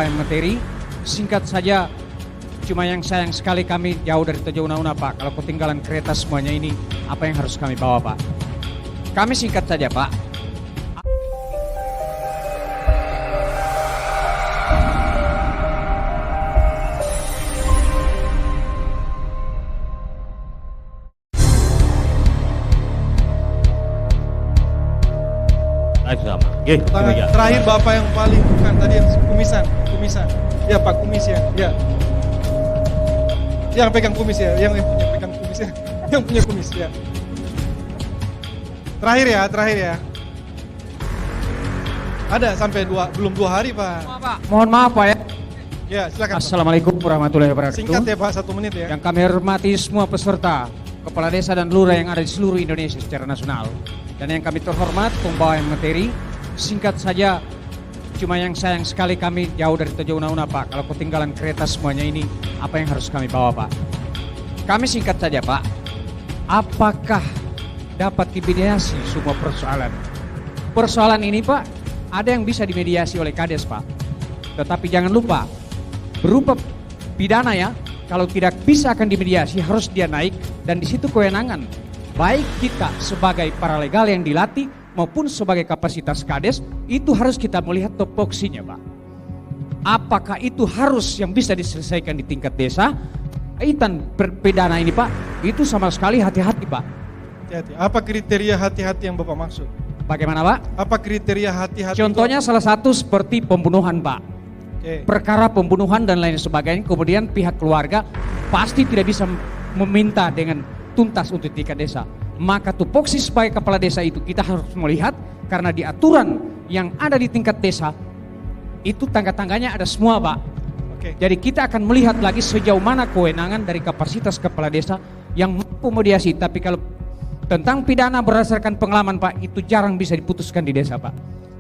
pembawa materi. Singkat saja, cuma yang sayang sekali kami jauh dari Tojo Una-Una Pak. Kalau ketinggalan kereta semuanya ini, apa yang harus kami bawa Pak? Kami singkat saja Pak. Sama. Oke, demikian. Terakhir Bapak yang paling bukan tadi yang kumisan. Ya Pak kumis ya. Ya. Yang pegang kumis ya, yang punya pegang kumis ya. Yang punya kumis ya. Terakhir ya. Ada sampai belum 2 hari Pak. Mohon maaf Pak ya. Ya silakan Pak. Assalamualaikum warahmatullahi wabarakatuh. Singkat ya Pak, 1 menit ya. Yang kami hormati semua peserta, kepala desa dan lurah yang ada di seluruh Indonesia secara nasional. Dan yang kami terhormat pembawa materi, singkat saja, cuma yang sayang sekali kami jauh dari Tojo Una-Una Pak. Kalau ketinggalan kereta semuanya ini, apa yang harus kami bawa Pak? Kami singkat saja Pak, apakah dapat dimediasi semua persoalan? Persoalan ini Pak, ada yang bisa dimediasi oleh Kades Pak. Tetapi jangan lupa, berupa pidana ya, kalau tidak bisa akan dimediasi harus dia naik dan di situ kewenangan. Baik kita sebagai paralegal yang dilatih maupun sebagai kapasitas Kades, itu harus kita melihat topoksinya Pak. Apakah itu harus yang bisa diselesaikan di tingkat desa? Kaitan pidana ini Pak, itu sama sekali hati-hati Pak. Hati-hati. Apa kriteria hati-hati yang Bapak maksud? Bagaimana Pak? Apa kriteria hati-hati? Contohnya salah satu seperti pembunuhan Pak. Oke. Perkara pembunuhan dan lain sebagainya, kemudian pihak keluarga pasti tidak bisa meminta dengan tuntas untuk tingkat desa. Maka tupoksi sebagai kepala desa itu kita harus melihat karena di aturan yang ada di tingkat desa itu tangga-tangganya ada semua Pak. Oke. Jadi kita akan melihat lagi sejauh mana kewenangan dari kapasitas kepala desa yang mampu mediasi. Tapi kalau tentang pidana berdasarkan pengalaman Pak, itu jarang bisa diputuskan di desa Pak.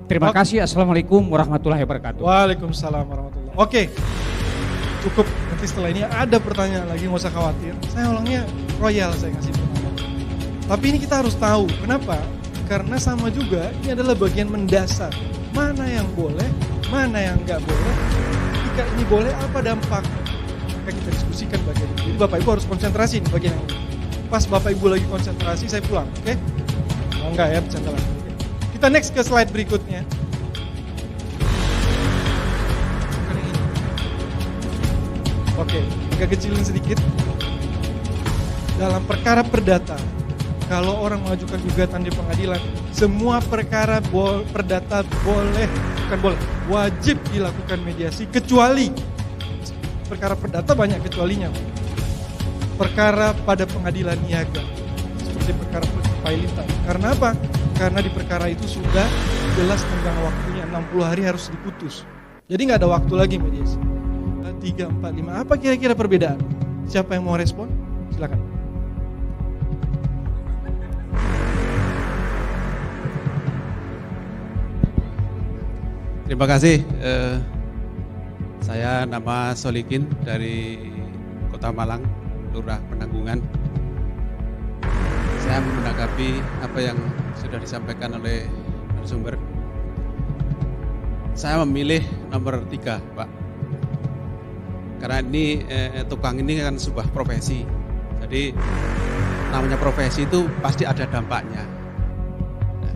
Terima kasih. Assalamualaikum warahmatullahi wabarakatuh. Waalaikumsalam warahmatullahi wabarakatuh. Oke. Cukup, nanti setelah ini ada pertanyaan lagi, nggak usah khawatir. Saya orangnya royal, saya kasih pertanyaan. Tapi ini kita harus tahu, kenapa? Karena sama juga, ini adalah bagian mendasar. Mana yang boleh, mana yang nggak boleh. Jika ini boleh, apa dampak? Maka kita diskusikan bagian ini. Jadi Bapak Ibu harus konsentrasi di bagian ini. Pas Bapak Ibu lagi konsentrasi, saya pulang, oke? Oh enggak ya, bercanda lagi. Oke. Kita next ke slide berikutnya. Oke, agak kecilin sedikit. Dalam perkara perdata, kalau orang mengajukan gugatan di pengadilan, semua perkara perdata wajib dilakukan mediasi, kecuali perkara perdata banyak kecualinya. Perkara pada pengadilan niaga, seperti perkara pilitan. Karena apa? Karena di perkara itu sudah jelas tenggang waktunya, 60 hari harus diputus. Jadi nggak ada waktu lagi mediasi. 3, 4, 5. Apa kira-kira perbedaan? Siapa yang mau respon? Silakan. Terima kasih. Saya nama Solikin dari Kota Malang, Lurah Penanggungan. Saya menanggapi apa yang sudah disampaikan oleh narasumber. Saya memilih nomor 3, Pak. Karena ini tukang ini kan sebuah profesi. Jadi namanya profesi itu pasti ada dampaknya. Nah,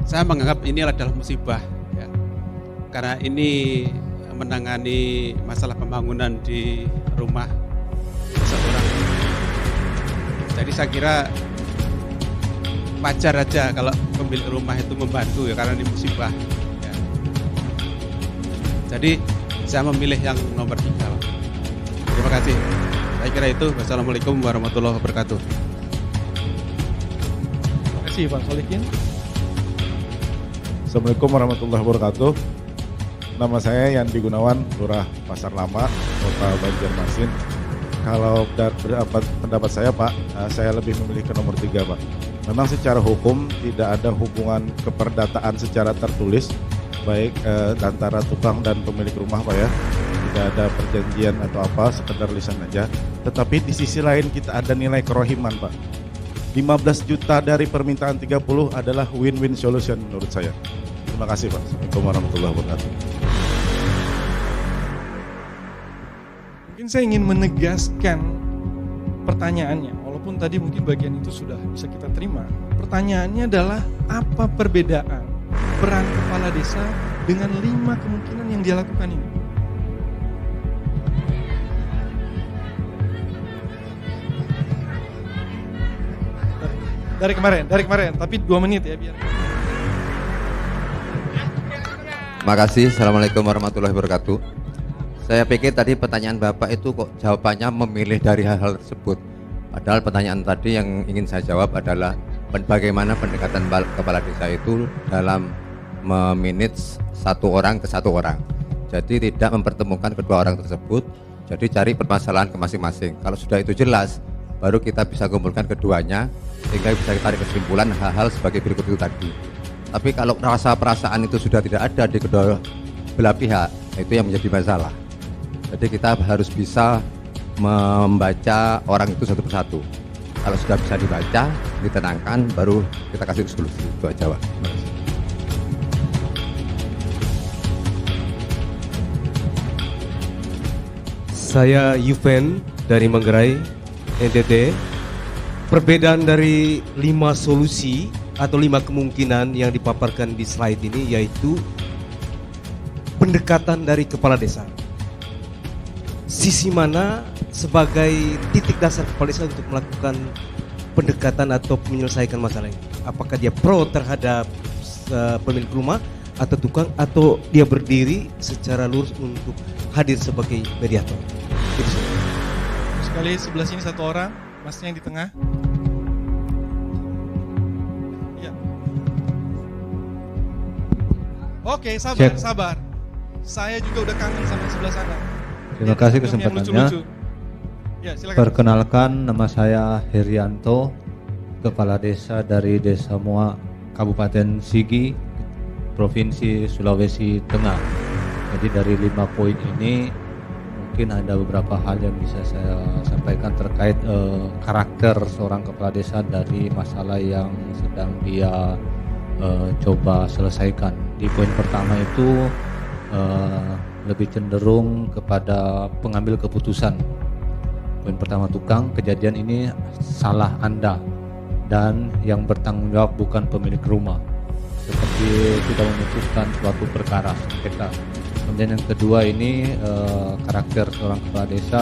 saya menganggap ini adalah musibah ya. Karena ini menangani masalah pembangunan di rumah seseorang. Jadi saya kira wajar aja kalau pemilik rumah itu membantu ya, karena ini musibah ya. Jadi saya memilih yang nomor 3. Terima kasih. Saya kira itu. Wassalamualaikum warahmatullahi wabarakatuh. Terima kasih Pak Solikin. Assalamualaikum warahmatullahi wabarakatuh. Nama saya Yandi Gunawan, Lurah Pasar Lama, Kota Banjarmasin. Kalau pendapat saya Pak, saya lebih memilih ke nomor 3 Pak. Memang secara hukum tidak ada hubungan keperdataan secara tertulis, baik antara tukang dan pemilik rumah Pak ya. Tidak ada perjanjian atau apa, sekedar lisan aja. Tetapi di sisi lain kita ada nilai kerohiman Pak. 15 juta dari permintaan 30 adalah win-win solution menurut saya. Terima kasih Pak. Assalamualaikum warahmatullahi wabarakatuh. Mungkin saya ingin menegaskan pertanyaannya, walaupun tadi mungkin bagian itu sudah bisa kita terima. Pertanyaannya adalah apa perbedaan peran kepala desa dengan 5 kemungkinan yang dia lakukan ini? Dari kemarin, tapi 2 menit ya biar. Makasih. Assalamualaikum warahmatullahi wabarakatuh. Saya pikir tadi pertanyaan Bapak itu kok jawabannya memilih dari hal-hal tersebut. Padahal pertanyaan tadi yang ingin saya jawab adalah bagaimana pendekatan kepala desa itu dalam memanage satu orang ke satu orang. Jadi tidak mempertemukan kedua orang tersebut. Jadi cari permasalahan ke masing-masing. Kalau sudah itu jelas, baru kita bisa kumpulkan keduanya sehingga bisa tarik kesimpulan hal-hal sebagai berikut itu tadi. Tapi kalau rasa perasaan itu sudah tidak ada di kedua belah pihak, itu yang menjadi masalah. Jadi kita harus bisa membaca orang itu satu persatu. Kalau sudah bisa dibaca, ditenangkan, baru kita kasih solusi. Itu aja, Pak. Saya Yuven dari Manggarai, NTT. Perbedaan dari 5 solusi atau 5 kemungkinan yang dipaparkan di slide ini yaitu pendekatan dari kepala desa. Sisi mana sebagai titik dasar kepala desa untuk melakukan pendekatan atau menyelesaikan masalah ini? Apakah dia pro terhadap pemilik rumah atau tukang, atau dia berdiri secara lurus untuk hadir sebagai mediator? Itu saja. Sekali sebelah sini 1 orang, masnya yang di tengah. Ya. Oke, sabar. Saya juga udah kangen sama sebelah sana. Terima kasih kesempatannya. Ya, silakan. Perkenalkan, nama saya Herianto, Kepala Desa dari Desa Moa, Kabupaten Sigi, Provinsi Sulawesi Tengah. Jadi dari 5 poin ini mungkin ada beberapa hal yang bisa saya sampaikan terkait karakter seorang kepala desa dari masalah yang sedang dia coba selesaikan. Di poin pertama itu lebih cenderung kepada pengambil keputusan. Poin pertama, tukang, kejadian ini salah Anda dan yang bertanggung jawab bukan pemilik rumah, seperti tidak memutuskan suatu perkara sengketa. Kemudian yang kedua ini karakter seorang kepala desa